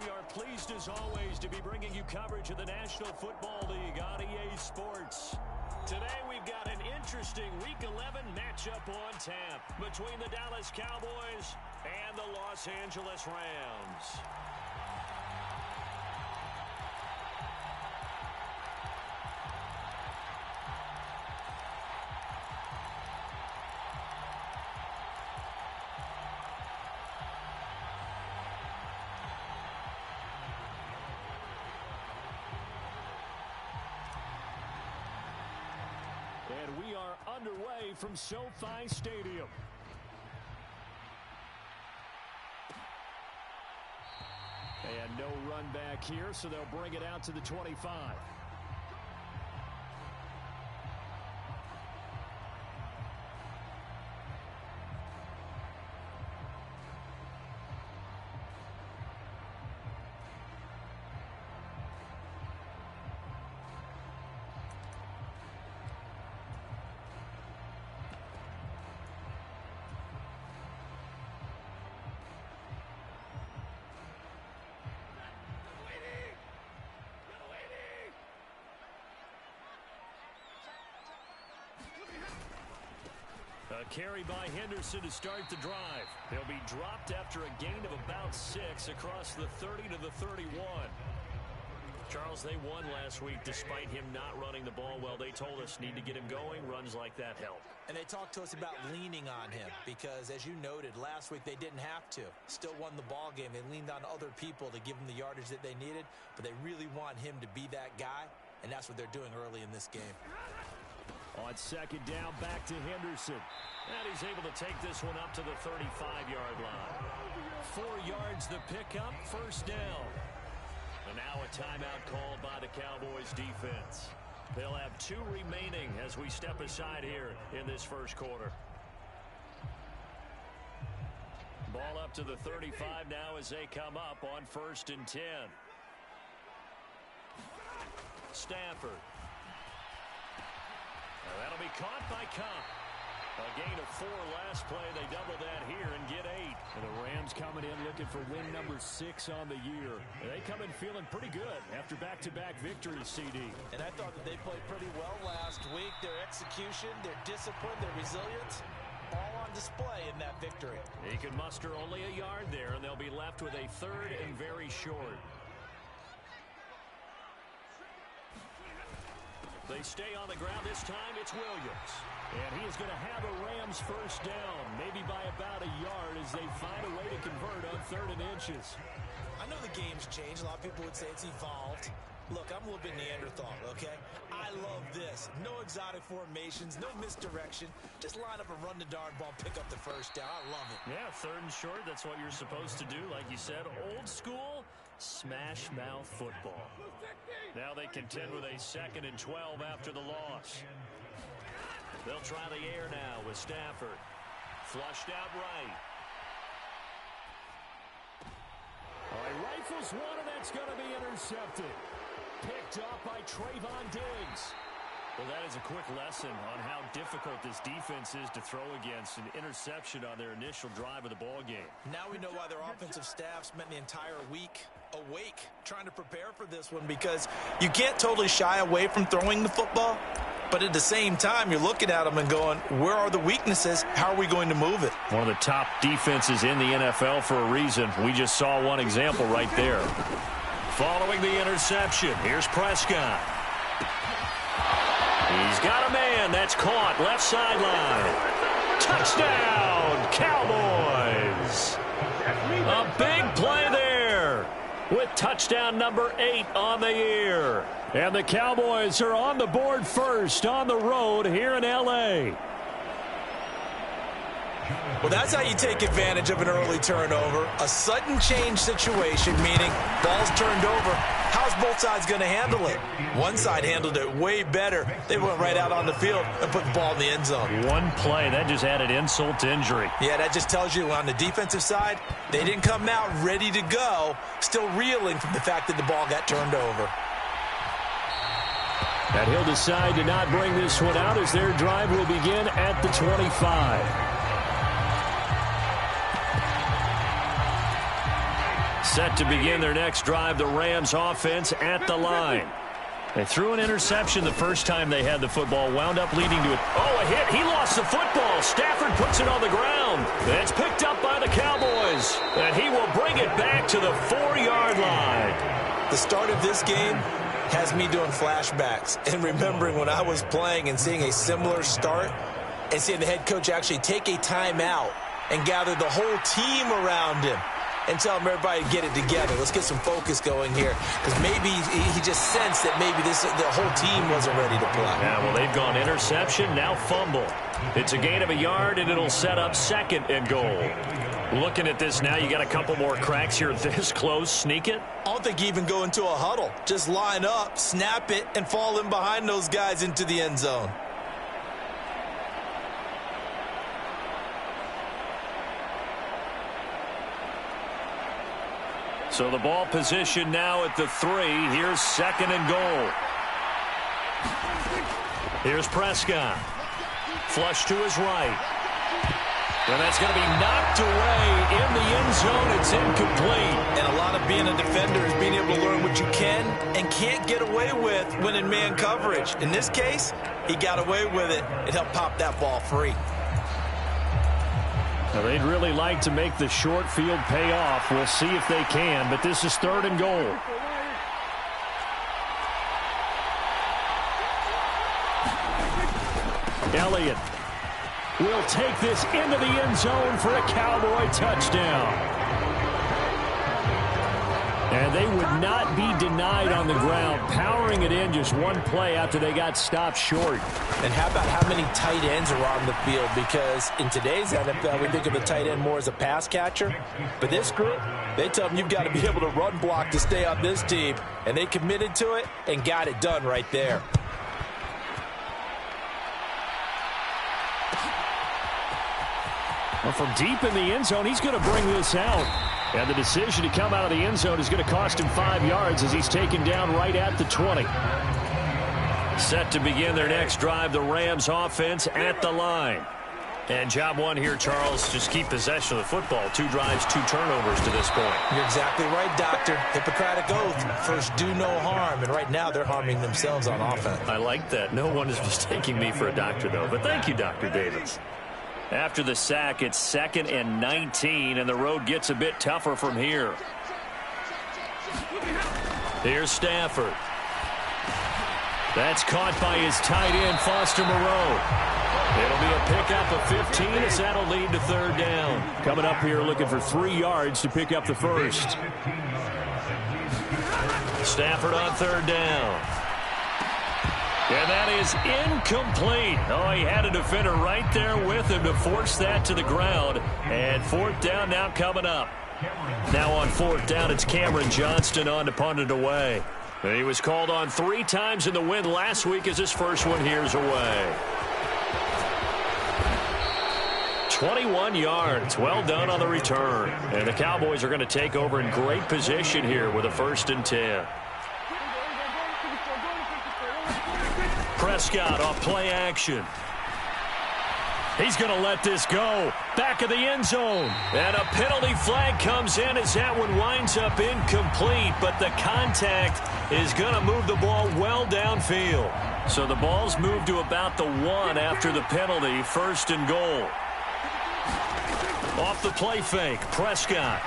We are pleased as always to be bringing you coverage of the National Football League on EA Sports. Today we've got an interesting Week 11 matchup on tap between the Dallas Cowboys and the Los Angeles Rams. And we are underway from SoFi Stadium. And no run back here, so they'll bring it out to the 25. A carry by Henderson to start the drive. They'll be dropped after a gain of about 6 across the 30 to the 31. Charles, they won last week despite him not running the ball well. They told us need to get him going. Runs like that help. And they talked to us about leaning on him because, as you noted, last week they didn't have to. Still won the ball game. They leaned on other people to give them the yardage that they needed, but they really want him to be that guy, and that's what they're doing early in this game. On second down, back to Henderson. And he's able to take this one up to the 35-yard line. 4 yards the pickup, first down. And now a timeout called by the Cowboys defense. They'll have 2 remaining as we step aside here in this first quarter. Ball up to the 35 now as they come up on 1st and 10. Stafford. Now that'll be caught by Cobb. A gain of 4 last play. They double that here and get 8. And the Rams coming in looking for win number 6 on the year. And they come in feeling pretty good after back-to-back victories, CD. And I thought that they played pretty well last week. Their execution, their discipline, their resilience, all on display in that victory. He can muster only a yard there, and they'll be left with a 3rd and very short. They stay on the ground. This time it's Williams. And he is going to have a Rams first down, maybe by about a yard as they find a way to convert on 3rd and inches. I know the game's changed. A lot of people would say it's evolved. Look, I'm a little bit Neanderthal, okay? I love this. No exotic formations, no misdirection. Just line up and run the darn ball, pick up the first down. I love it. Yeah, 3rd and short. That's what you're supposed to do. Like you said, old school, smash mouth football. Now they contend with a 2nd and 12 after the loss. They'll try the air now with Stafford. Flushed out right. He rifles one, and that's going to be intercepted. Picked up by Trayvon Diggs. Well, that is a quick lesson on how difficult this defense is to throw against. An interception on their initial drive of the ball game. Now we know why their offensive staff spent the entire week awake trying to prepare for this one, because you can't totally shy away from throwing the football, but at the same time you're looking at them and going, where are the weaknesses? How are we going to move it? One of the top defenses in the NFL for a reason. We just saw one example right there. Following the interception, here's Prescott. He's got a man. That's caught. Left sideline. Touchdown, Cowboys. A big play there with touchdown number 8 on the year. And the Cowboys are on the board first on the road here in L.A. Well, that's how you take advantage of an early turnover. A sudden change situation, meaning ball's turned over. How's both sides going to handle it? One side handled it way better. They went right out on the field and put the ball in the end zone. One play, that just added insult to injury. Yeah, that just tells you on the defensive side, they didn't come out ready to go, still reeling from the fact that the ball got turned over. And he'll decide to not bring this one out as their drive will begin at the 25. Set to begin their next drive, the Rams offense at the line. They threw an interception the first time they had the football, wound up leading to it. Oh, a hit. He lost the football. Stafford puts it on the ground. It's picked up by the Cowboys, and he will bring it back to the 4-yard line. The start of this game has me doing flashbacks and remembering when I was playing and seeing a similar start and seeing the head coach actually take a timeout and gather the whole team around him and tell everybody to get it together. Let's get some focus going here, because maybe he just sensed that maybe the whole team wasn't ready to play. Yeah, well, they've gone interception, now fumble. It's a gain of a yard, and it'll set up 2nd and goal. Looking at this now, you got a couple more cracks here this close. Sneak it? I don't think you even go into a huddle. Just line up, snap it, and fall in behind those guys into the end zone. So the ball position now at the 3. Here's 2nd and goal. Here's Prescott. Flush to his right. And that's going to be knocked away in the end zone. It's incomplete. And a lot of being a defender is being able to learn what you can and can't get away with when in man coverage. In this case, he got away with it and helped pop that ball free. Now, they'd really like to make the short field pay off. We'll see if they can, but this is 3rd and goal. Elliott will take this into the end zone for a Cowboy touchdown. And they would not be denied on the ground, powering it in just one play after they got stopped short. And how about how many tight ends are on the field? Because in today's NFL, we think of the tight end more as a pass catcher. But this group, they tell them you've got to be able to run block to stay on this team. And they committed to it and got it done right there. Well, from deep in the end zone, he's going to bring this out. And the decision to come out of the end zone is going to cost him 5 yards as he's taken down right at the 20. Set to begin their next drive, the Rams offense at the line. And job one here, Charles, just keep possession of the football. 2 drives, 2 turnovers to this point. You're exactly right, Doctor. Hippocratic oath. First, do no harm. And right now, they're harming themselves on offense. I like that. No one is mistaking me for a doctor, though. But thank you, Dr. Davis. After the sack, it's 2nd and 19, and the road gets a bit tougher from here. Here's Stafford. That's caught by his tight end, Foster Moreau. It'll be a pickup of 15 as that'll lead to 3rd down. Coming up here looking for 3 yards to pick up the first. Stafford on 3rd down. And that is incomplete. Oh, he had a defender right there with him to force that to the ground. And 4th down now coming up. Now on 4th down, it's Cameron Johnston on to punt it away. And he was called on 3 times in the win last week as his first one here's away. 21 yards. Well done on the return. And the Cowboys are going to take over in great position here with a 1st and 10. Prescott off play action. He's going to let this go. Back of the end zone. And a penalty flag comes in as that one winds up incomplete. But the contact is going to move the ball well downfield. So the ball's moved to about the 1 after the penalty. 1st and goal. Off the play fake. Prescott.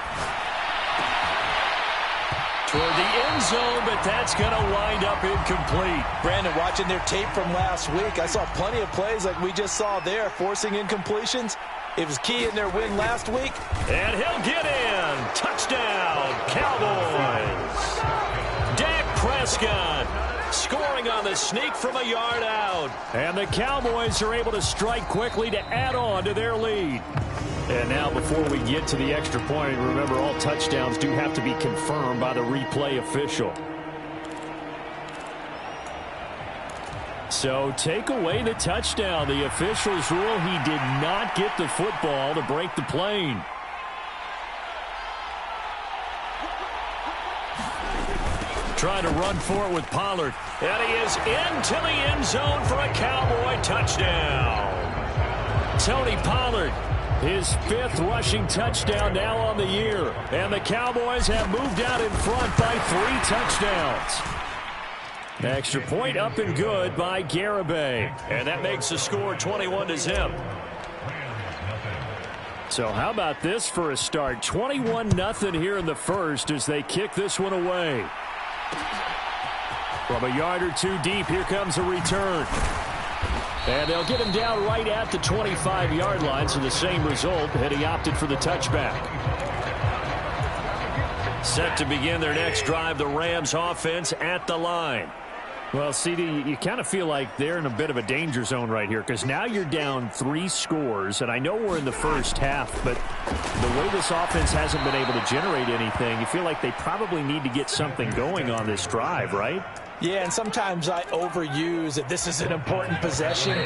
Toward the end zone, but that's going to wind up incomplete. Brandon, watching their tape from last week, I saw plenty of plays like we just saw there, forcing incompletions. It was key in their win last week. And he'll get in. Touchdown, Cowboys. Dak Prescott scoring on the sneak from a yard out. And the Cowboys are able to strike quickly to add on to their lead. And now before we get to the extra point, remember all touchdowns do have to be confirmed by the replay official. So take away the touchdown. The officials rule he did not get the football to break the plane. Trying to run for it with Pollard. And he is into the end zone for a Cowboy touchdown. Tony Pollard His 5th rushing touchdown now on the year. And the Cowboys have moved out in front by 3 touchdowns. Extra point up and good by Garibay. And that makes the score 21-0. So how about this for a start? 21-0 here in the first as they kick this one away. From a yard or two deep, here comes a return. And they'll get him down right at the 25-yard line, so the same result, and he opted for the touchback. Set to begin their next drive, the Rams offense at the line. Well, CD, you kind of feel like they're in a bit of a danger zone right here because now you're down 3 scores, and I know we're in the first half, but the way this offense hasn't been able to generate anything, you feel like they probably need to get something going on this drive, right? Yeah, and sometimes I overuse that this is an important possession,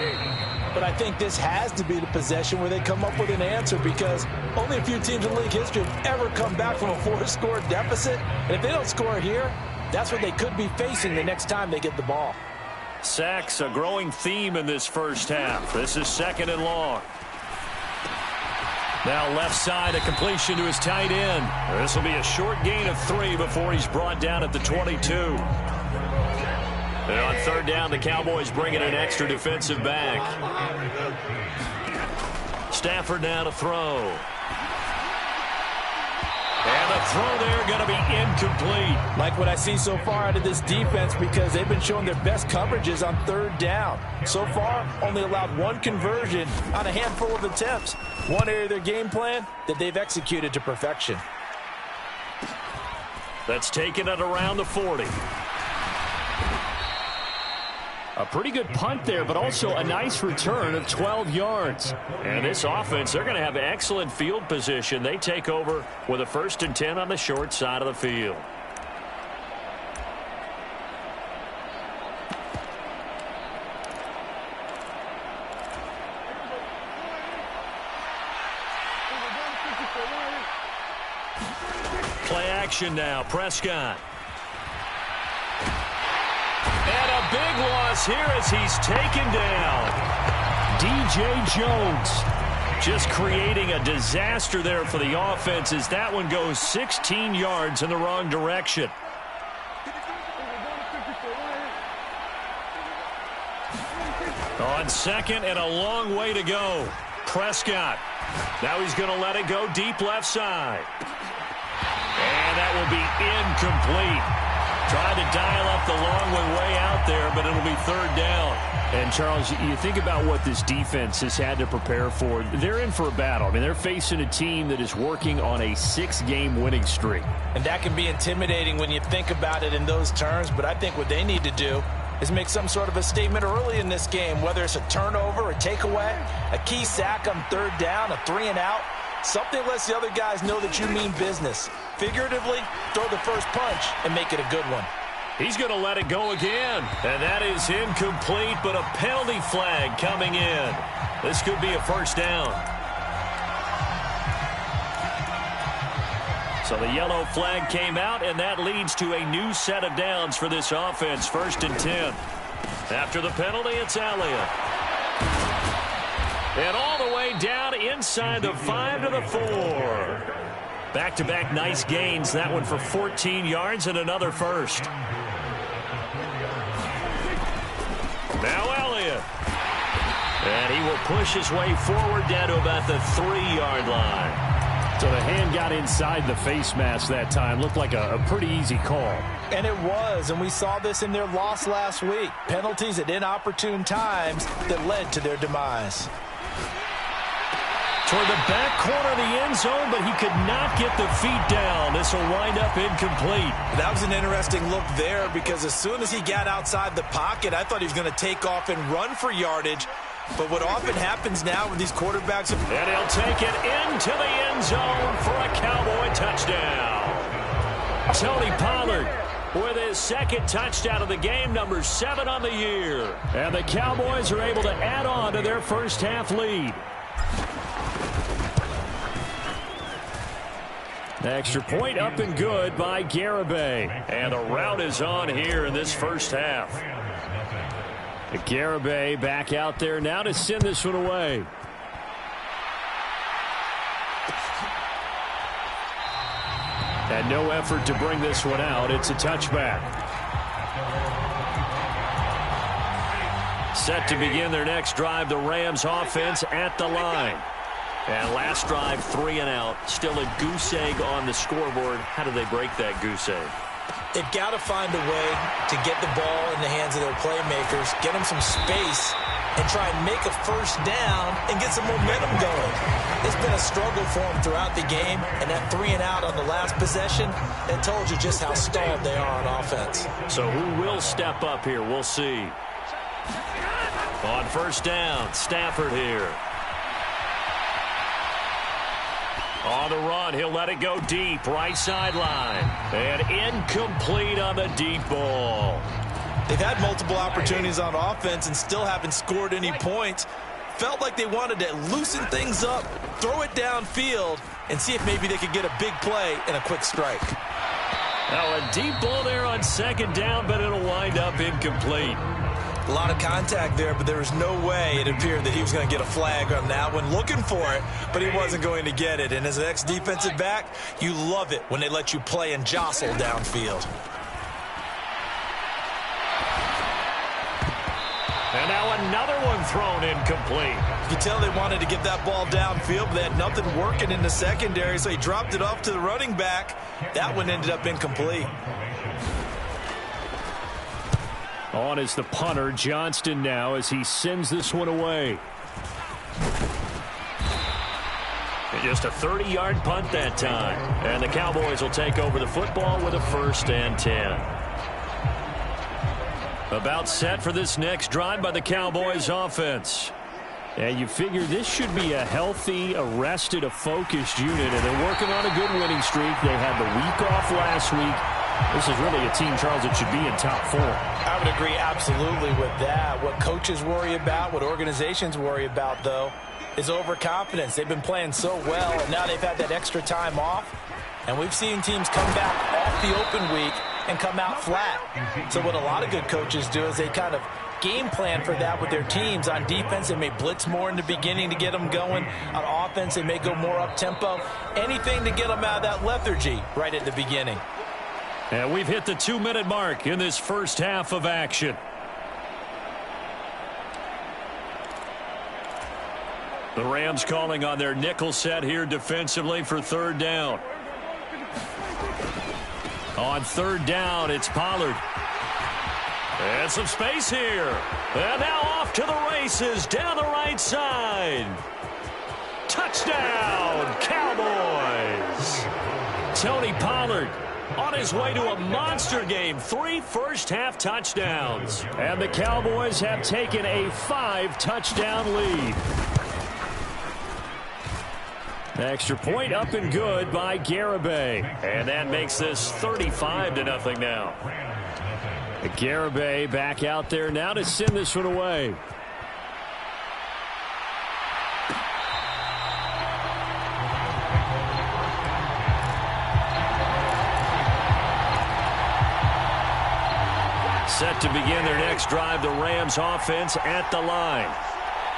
but I think this has to be the possession where they come up with an answer because only a few teams in league history have ever come back from a 4-score deficit, and if they don't score here, that's what they could be facing the next time they get the ball. Sacks, a growing theme in this first half. This is 2nd and long. Now left side, a completion to his tight end. This will be a short gain of 3 before he's brought down at the 22. And on 3rd down, the Cowboys bring in an extra defensive back. Stafford now to throw. And the throw there going to be incomplete. Like what I see so far out of this defense because they've been showing their best coverages on 3rd down. So far, only allowed 1 conversion on a handful of attempts. One area of their game plan that they've executed to perfection. That's taken it around the 40. A pretty good punt there, but also a nice return of 12 yards. And this offense, they're going to have excellent field position. They take over with a 1st and 10 on the short side of the field. Play action now, Prescott. And a big loss here as he's taken down. DJ Jones just creating a disaster there for the offense as that one goes 16 yards in the wrong direction. On 2nd and a long way to go. Prescott. Now he's going to let it go deep left side. And that will be incomplete. Tried to dial up the long way out there, but it'll be 3rd down. And, Charles, you think about what this defense has had to prepare for. They're in for a battle. I mean, they're facing a team that is working on a 6-game winning streak. And that can be intimidating when you think about it in those terms, but I think what they need to do is make some sort of a statement early in this game, whether it's a turnover, a takeaway, a key sack on 3rd down, a 3-and-out. Something lets the other guys know that you mean business. Figuratively, throw the first punch and make it a good one. He's going to let it go again. And that is incomplete, but a penalty flag coming in. This could be a 1st down. So the yellow flag came out, and that leads to a new set of downs for this offense. 1st and 10. After the penalty, it's Elliott. And all the way down inside the 5 to the 4. Back-to-back nice gains. That one for 14 yards and another 1st. Now Elliott. And he will push his way forward down to about the 3-yard line. So the hand got inside the face mask that time. Looked like a pretty easy call. And it was, and we saw this in their loss last week. Penalties at inopportune times that led to their demise. Toward the back corner of the end zone, but he could not get the feet down. This will wind up incomplete. That was an interesting look there because as soon as he got outside the pocket, I thought he was going to take off and run for yardage. But what often happens now with these quarterbacks... And he'll take it into the end zone for a Cowboy touchdown. Tony Pollard with his 2nd touchdown of the game, number 7 on the year. And the Cowboys are able to add on to their first half lead. Extra point up and good by Garibay. And the route is on here in this first half. Garibay back out there now to send this one away. And no effort to bring this one out. It's a touchback. Set to begin their next drive, the Rams offense at the line. And last drive, 3 and out. Still a goose egg on the scoreboard. How do they break that goose egg? They've got to find a way to get the ball in the hands of their playmakers, get them some space, and try and make a first down and get some momentum going. It's been a struggle for them throughout the game, and that 3 and out on the last possession, that told you just how stalled they are on offense. So who will step up here? We'll see. On first down, Stafford here. On the run, he'll let it go deep, right sideline. And incomplete on the deep ball. They've had multiple opportunities on offense and still haven't scored any points. Felt like they wanted to loosen things up, throw it downfield, and see if maybe they could get a big play and a quick strike. Now a deep ball there on second down, but it'll wind up incomplete. A lot of contact there, but there was no way it appeared that he was going to get a flag on that one. Looking for it, but he wasn't going to get it. And as an ex-defensive back, you love it when they let you play and jostle downfield. And now another one thrown incomplete. You could tell they wanted to get that ball downfield, but they had nothing working in the secondary, so he dropped it off to the running back. That one ended up incomplete. On is the punter, Johnston, now as he sends this one away. And just a 30-yard punt that time. And the Cowboys will take over the football with a 1st and 10. About set for this next drive by the Cowboys offense. And you figure this should be a healthy, a rested, a focused unit. And they're working on a good winning streak. They had the week off last week. This is really a team, Charles, that should be in top 4. I would agree absolutely with that. What coaches worry about, what organizations worry about, though, is overconfidence. They've been playing so well, and now they've had that extra time off. And we've seen teams come back off the open week and come out flat. So what a lot of good coaches do is they kind of game plan for that with their teams. On defense, they may blitz more in the beginning to get them going. On offense, they may go more up-tempo. Anything to get them out of that lethargy right at the beginning. And we've hit the 2-minute mark in this first half of action. The Rams calling on their nickel set here defensively for 3rd down. On 3rd down, it's Pollard. And some space here. And now off to the races down the right side. Touchdown, Cowboys. Tony Pollard on his way to a monster game. 3 first-half touchdowns. And the Cowboys have taken a 5-touchdown lead. Extra point up and good by Garibay. And that makes this 35-0 now. Garibay back out there now to send this one away. Set to begin their next drive, the Rams offense at the line.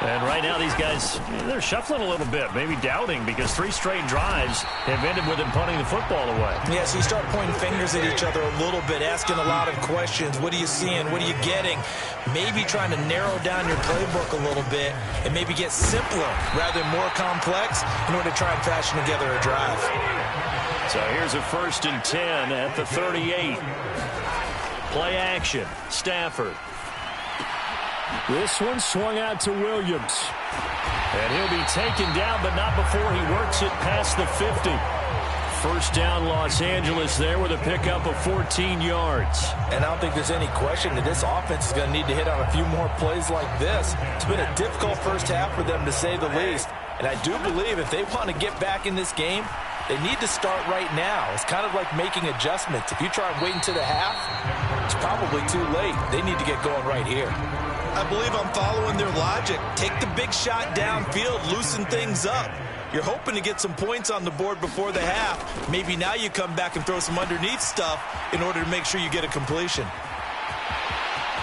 And right now these guys, they're shuffling a little bit, maybe doubting, because 3 straight drives have ended with them punting the football away. Yeah, so you start pointing fingers at each other a little bit, asking a lot of questions. What are you seeing? What are you getting? Maybe trying to narrow down your playbook a little bit and maybe get simpler rather than more complex in order to try and fashion together a drive. So here's a 1st and 10 at the 38. Play action, Stafford. This one swung out to Williams. And he'll be taken down, but not before he works it past the 50. 1st down, Los Angeles there with a pickup of 14 yards. And I don't think there's any question that this offense is going to need to hit on a few more plays like this. It's been a difficult first half for them, to say the least. And I do believe if they want to get back in this game, they need to start right now. It's kind of like making adjustments. If you try and wait until the half, it's probably too late. They need to get going right here. I believe I'm following their logic. Take the big shot downfield, loosen things up. You're hoping to get some points on the board before the half. Maybe now you come back and throw some underneath stuff in order to make sure you get a completion.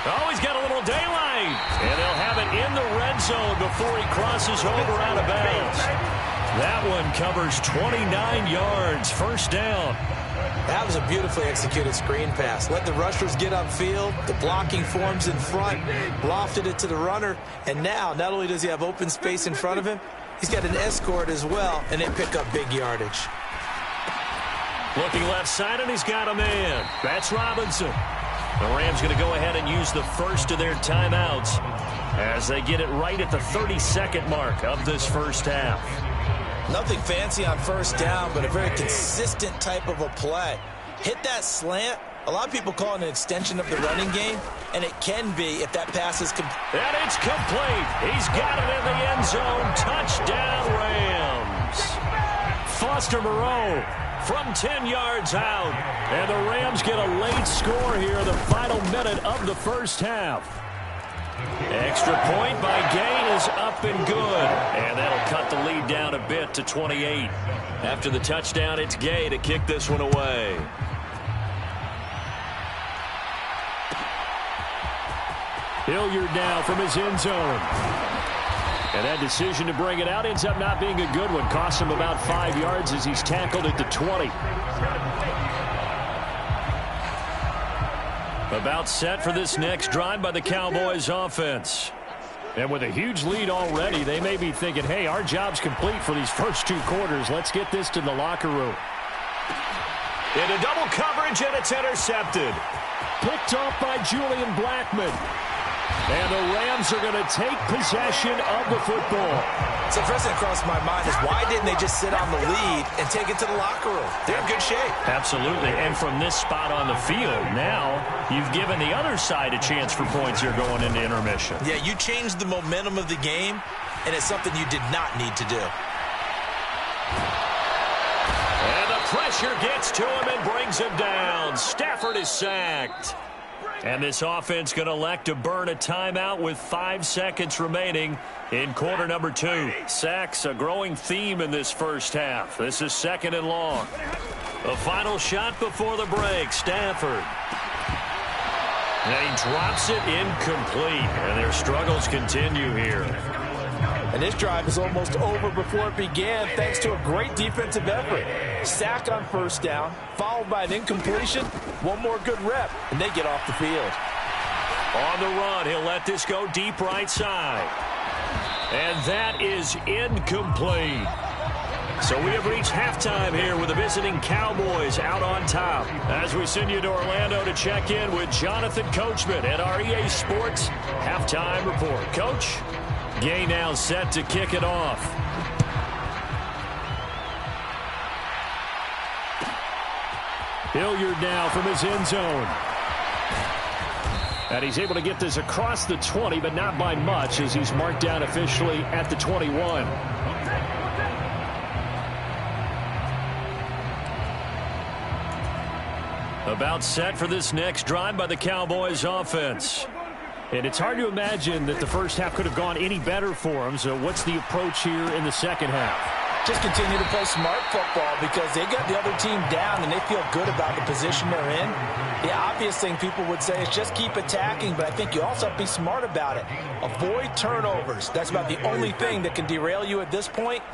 Oh, he's got a little daylight. And they'll have it in the red zone before he crosses over out of bounds. That one covers 29 yards. 1st down. That was a beautifully executed screen pass. Let the rushers get upfield. The blocking forms in front. Lofted it to the runner. And now, not only does he have open space in front of him, he's got an escort as well, and they pick up big yardage. Looking left side, and he's got a man. That's Robinson. The Rams going to go ahead and use the first of their timeouts as they get it right at the 32nd mark of this first half. Nothing fancy on first down, but a very consistent type of a play. Hit that slant. A lot of people call it an extension of the running game, and it can be if that pass is complete. And it's complete. He's got it in the end zone. Touchdown, Rams. Foster Moreau from 10 yards out. And the Rams get a late score here in the final minute of the first half. Extra point by Gay is up and good. And that'll cut the lead down a bit to 28. After the touchdown, it's Gay to kick this one away. Hilliard now from his end zone. And that decision to bring it out ends up not being a good one. Costs him about 5 yards as he's tackled at the 20. About set for this next drive by the Cowboys offense. And with a huge lead already, they may be thinking, hey, our job's complete for these first 2 quarters. Let's get this to the locker room. Into double coverage, and it's intercepted. Picked off by Julian Blackmon. And the Rams are going to take possession of the football. So first thing that crossed my mind is why didn't they just sit on the lead and take it to the locker room? They're in good shape. Absolutely. And from this spot on the field, now you've given the other side a chance for points here going into intermission. Yeah, you changed the momentum of the game, and it's something you did not need to do. And the pressure gets to him and brings him down. Stafford is sacked. And this offense going to elect to burn a timeout with 5 seconds remaining in quarter number 2. Sacks, a growing theme in this first half. This is 2nd and long. The final shot before the break. Stafford. And he drops it incomplete. And their struggles continue here. And this drive is almost over before it began thanks to a great defensive effort. Sack on first down, followed by an incompletion. One more good rep, and they get off the field. On the run, he'll let this go deep right side. And that is incomplete. So we have reached halftime here with the visiting Cowboys out on top. As we send you to Orlando to check in with Jonathan Coachman at our EA Sports Halftime Report. Coach? Gay now set to kick it off. Hilliard now from his end zone. And he's able to get this across the 20, but not by much as he's marked down officially at the 21. About set for this next drive by the Cowboys offense. And it's hard to imagine that the first half could have gone any better for them. So what's the approach here in the second half? Just continue to play smart football because they got the other team down and they feel good about the position they're in. The obvious thing people would say is just keep attacking, but I think you also have to be smart about it. Avoid turnovers. That's about the only thing that can derail you at this point.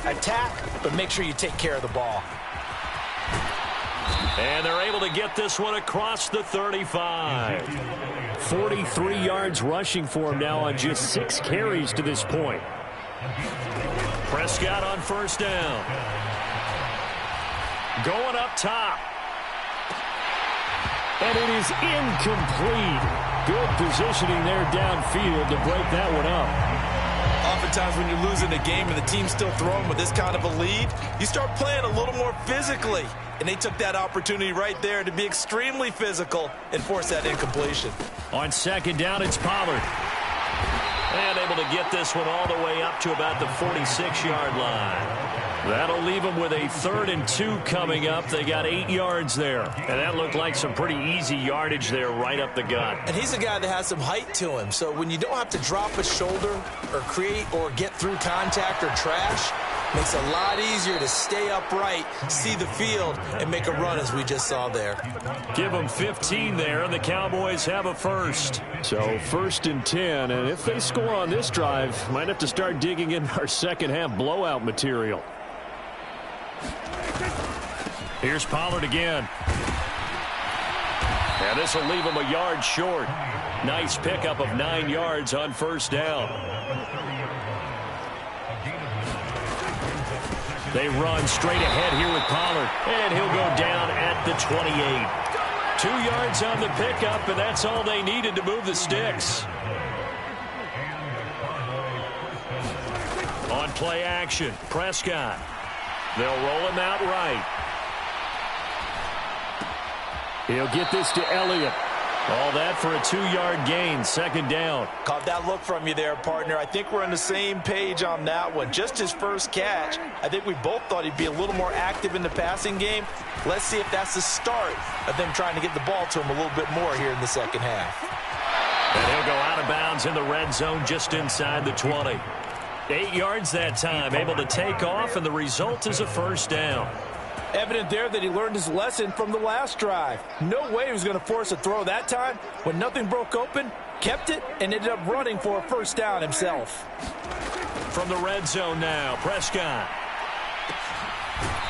Attack, but make sure you take care of the ball. And they're able to get this one across the 35. 43 yards rushing for him now on just 6 carries to this point. Prescott on first down. Going up top. And it is incomplete. Good positioning there downfield to break that one up. Oftentimes when you're losing a game and the team's still throwing with this kind of a lead, you start playing a little more physically. And they took that opportunity right there to be extremely physical and force that incompletion. On second down, it's Pollard. And able to get this one all the way up to about the 46-yard line. That'll leave them with a 3rd and 2 coming up. They got 8 yards there. And that looked like some pretty easy yardage there right up the gut. And he's a guy that has some height to him. So when you don't have to drop a shoulder or create or get through contact or trash, makes it a lot easier to stay upright, see the field, and make a run as we just saw there. Give them 15 there, and the Cowboys have a first. So 1st and 10, and if they score on this drive, might have to start digging in our second half blowout material. Here's Pollard again. And this will leave him a yard short. Nice pickup of 9 yards on first down. They run straight ahead here with Pollard. And he'll go down at the 28. 2 yards on the pickup, and that's all they needed to move the sticks. On play action, Prescott. They'll roll him out right. He'll get this to Elliott. All that for a 2-yard gain, second down. Caught that look from you there, partner. I think we're on the same page on that one. Just his first catch. I think we both thought he'd be a little more active in the passing game. Let's see if that's the start of them trying to get the ball to him a little bit more here in the second half. And he'll go out of bounds in the red zone just inside the 20. 8 yards that time, able to take off, and the result is a first down. Evident there that he learned his lesson from the last drive. No way he was going to force a throw that time. When nothing broke open, kept it, and ended up running for a first down himself. From the red zone now, Prescott.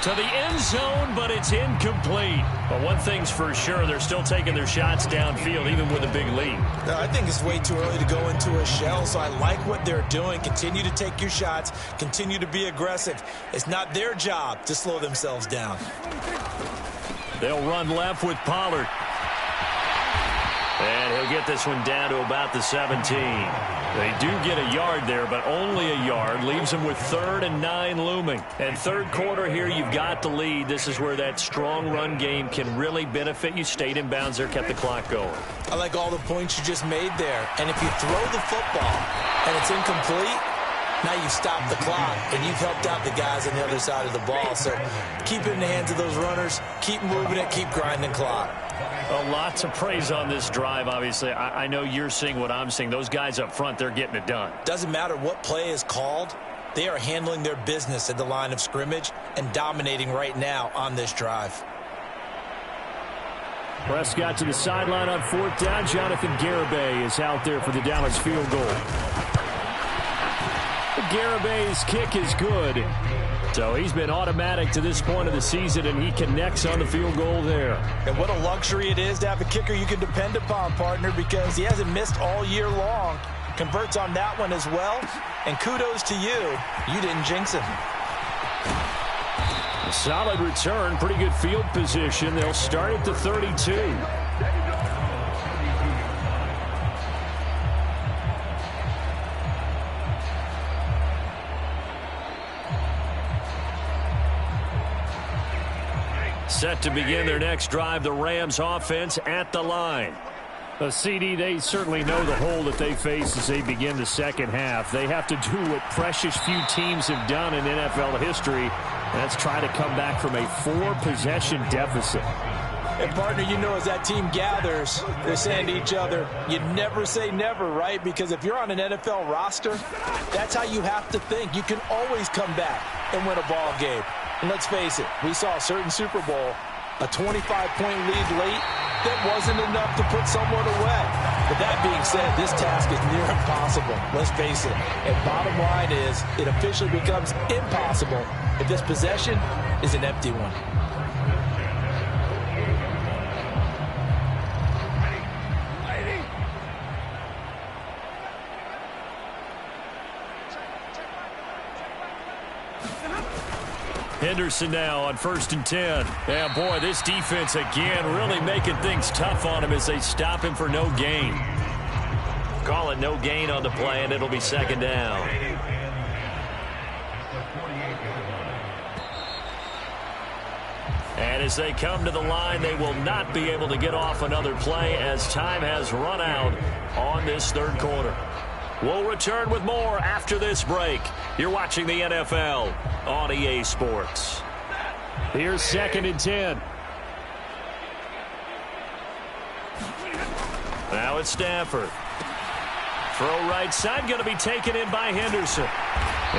To the end zone, but it's incomplete. But one thing's for sure, they're still taking their shots downfield, even with a big lead. I think it's way too early to go into a shell, so I like what they're doing. Continue to take your shots. Continue to be aggressive. It's not their job to slow themselves down. They'll run left with Pollard. And he'll get this one down to about the 17. They do get a yard there, but only a yard. Leaves them with 3rd and 9 looming. And third quarter here, you've got the lead. This is where that strong run game can really benefit you. Stayed in bounds there, kept the clock going. I like all the points you just made there. And if you throw the football and it's incomplete, now you've stopped the clock, and you've helped out the guys on the other side of the ball. So keep it in the hands of those runners. Keep moving it. Keep grinding clock. Well, lots of praise on this drive, obviously. I know you're seeing what I'm seeing. Those guys up front, they're getting it done. Doesn't matter what play is called. They are handling their business at the line of scrimmage and dominating right now on this drive. Prescott to the sideline on 4th down. Jonathan Garibay is out there for the Dallas field goal. Garibay's kick is good. So he's been automatic to this point of the season, and he connects on the field goal there. And what a luxury it is to have a kicker you can depend upon, partner, because he hasn't missed all year long. Converts on that one as well. And kudos to you. You didn't jinx him. A solid return, pretty good field position. They'll start at the 32. Set to begin their next drive, the Rams offense at the line. CD, they certainly know the hole that they face as they begin the second half. They have to do what precious few teams have done in NFL history. That's try to come back from a 4-possession deficit. And, partner, you know as that team gathers, they're saying to each other, you never say never, right? Because if you're on an NFL roster, that's how you have to think. You can always come back and win a ball game. And let's face it, we saw a certain Super Bowl, a 25-point lead late, that wasn't enough to put someone away. But that being said, this task is near impossible. Let's face it. And bottom line is, it officially becomes impossible if this possession is an empty one. Henderson now on 1st and 10. Yeah, boy, this defense again really making things tough on him as they stop him for no gain. Call it no gain on the play, and it'll be second down. And as they come to the line, they will not be able to get off another play as time has run out on this third quarter. We'll return with more after this break. You're watching the NFL on EA Sports. Here's 2nd and 10. Now it's Stafford. Throw right side, going to be taken in by Henderson.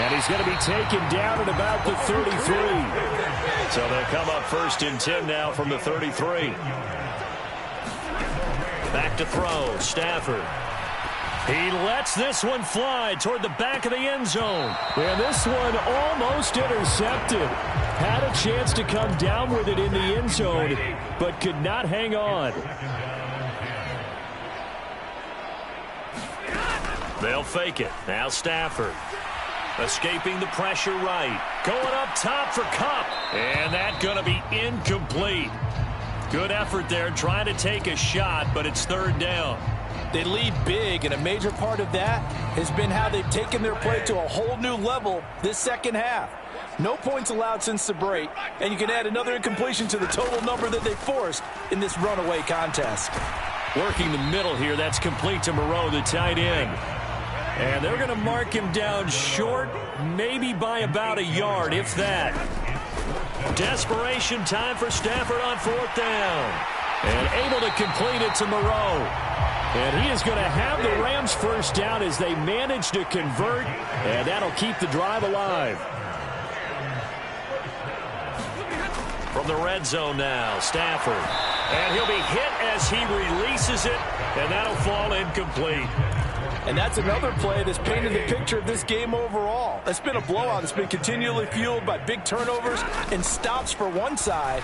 And he's going to be taken down at about the 33. So they'll come up 1st and 10 now from the 33. Back to throw, Stafford. He lets this one fly toward the back of the end zone. And this one almost intercepted. Had a chance to come down with it in the end zone, but could not hang on. They'll fake it. Now Stafford. Escaping the pressure right. Going up top for Kupp. And that's going to be incomplete. Good effort there trying to take a shot, but it's third down. They lead big, and a major part of that has been how they've taken their play to a whole new level this second half. No points allowed since the break, and you can add another incompletion to the total number that they forced in this runaway contest. Working the middle here, that's complete to Moreau, the tight end. And they're going to mark him down short, maybe by about a yard, if that. Desperation time for Stafford on fourth down. And able to complete it to Moreau. And he is going to have the Rams first down as they manage to convert, and that'll keep the drive alive. From the red zone now, Stafford. And he'll be hit as he releases it, and that'll fall incomplete. And that's another play that's painted the picture of this game overall. It's been a blowout. It's been continually fueled by big turnovers and stops for one side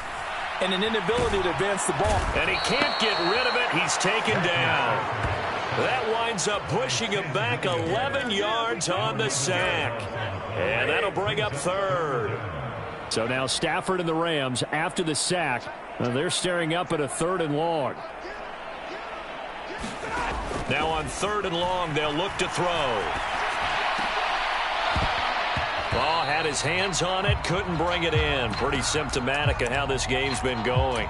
and an inability to advance the ball. And he can't get rid of it. He's taken down. That winds up pushing him back 11 yards on the sack. And that'll bring up third. So now Stafford and the Rams, after the sack, they're staring up at a third and long. Now on third and long, they'll look to throw. Oh, had his hands on it, couldn't bring it in. Pretty symptomatic of how this game's been going.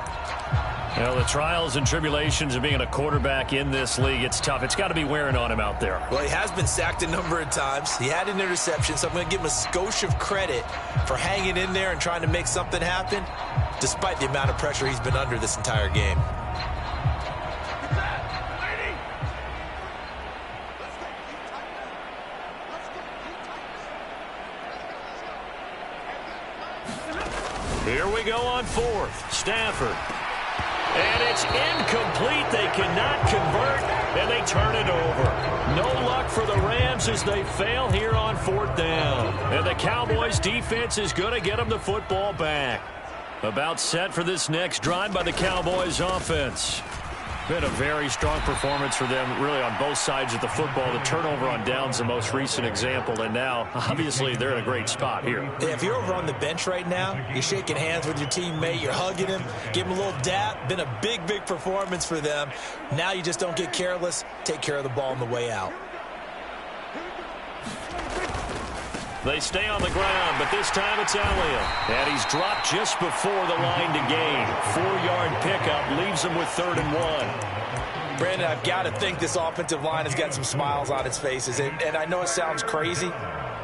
Well, the trials and tribulations of being a quarterback in this league, it's tough. It's got to be wearing on him out there. Well, he has been sacked a number of times. He had an interception, so I'm going to give him a skosh of credit for hanging in there and trying to make something happen, despite the amount of pressure he's been under this entire game. Here we go on fourth. Stafford. And it's incomplete. They cannot convert, and they turn it over. No luck for the Rams as they fail here on fourth down. And the Cowboys' defense is going to get them the football back. About set for this next drive by the Cowboys' offense. Been a very strong performance for them, really, on both sides of the football. The turnover on downs, the most recent example, and now, obviously, they're in a great spot here. Yeah, if you're over on the bench right now, you're shaking hands with your teammate, you're hugging him, give him a little dap. Been a big, big performance for them. Now you just don't get careless. Take care of the ball on the way out. They stay on the ground, but this time it's Elliott. And he's dropped just before the line to gain. 4-yard pickup leaves him with 3rd and 1. Brandon, I've got to think this offensive line has got some smiles on its faces. And I know it sounds crazy,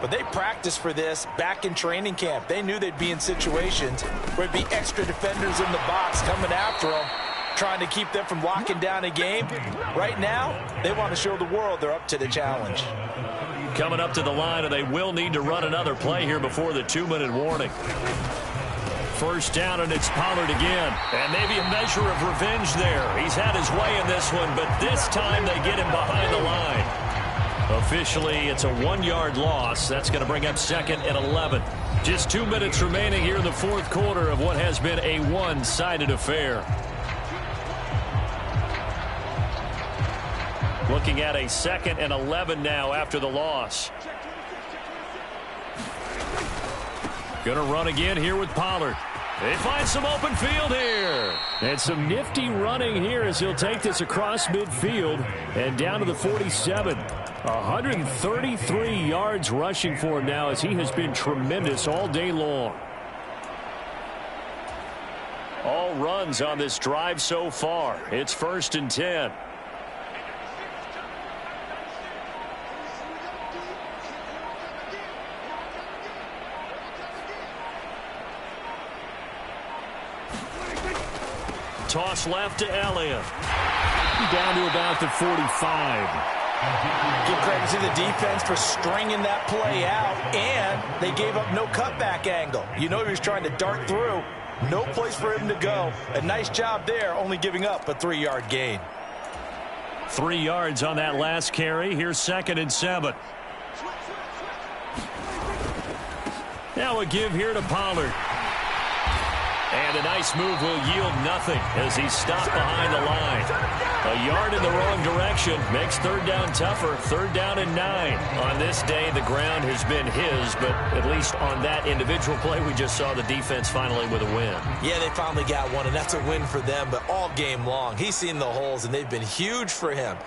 but they practiced for this back in training camp. They knew they'd be in situations where there'd be extra defenders in the box coming after them, trying to keep them from locking down a game. Right now, they want to show the world they're up to the challenge. Coming up to the line, and they will need to run another play here before the 2-minute warning. First down, and it's Pollard again. And maybe a measure of revenge there. He's had his way in this one, but this time they get him behind the line. Officially, it's a 1-yard loss. That's going to bring up 2nd and 11. Just 2 minutes remaining here in the fourth quarter of what has been a one-sided affair. Looking at a 2nd and 11 now after the loss. Gonna run again here with Pollard. They find some open field here. And some nifty running here as he'll take this across midfield and down to the 47. 133 yards rushing for him now as he has been tremendous all day long. All runs on this drive so far. It's 1st and 10. Toss left to Elliott. Down to about the 45. Give credit to the defense for stringing that play out, and they gave up no cutback angle. You know he was trying to dart through. No place for him to go. A nice job there, only giving up a 3-yard gain. 3 yards on that last carry. Here's 2nd and 7. Now a give here to Pollard. And a nice move will yield nothing as he's stopped behind the line. A yard in the wrong direction makes third down tougher. Third down and 9. On this day, the ground has been his, but at least on that individual play, we just saw the defense finally with a win. Yeah, they finally got one, and that's a win for them, but all game long, he's seen the holes, and they've been huge for him.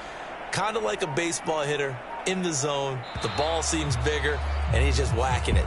Kind of like a baseball hitter in the zone. The ball seems bigger, and he's just whacking it.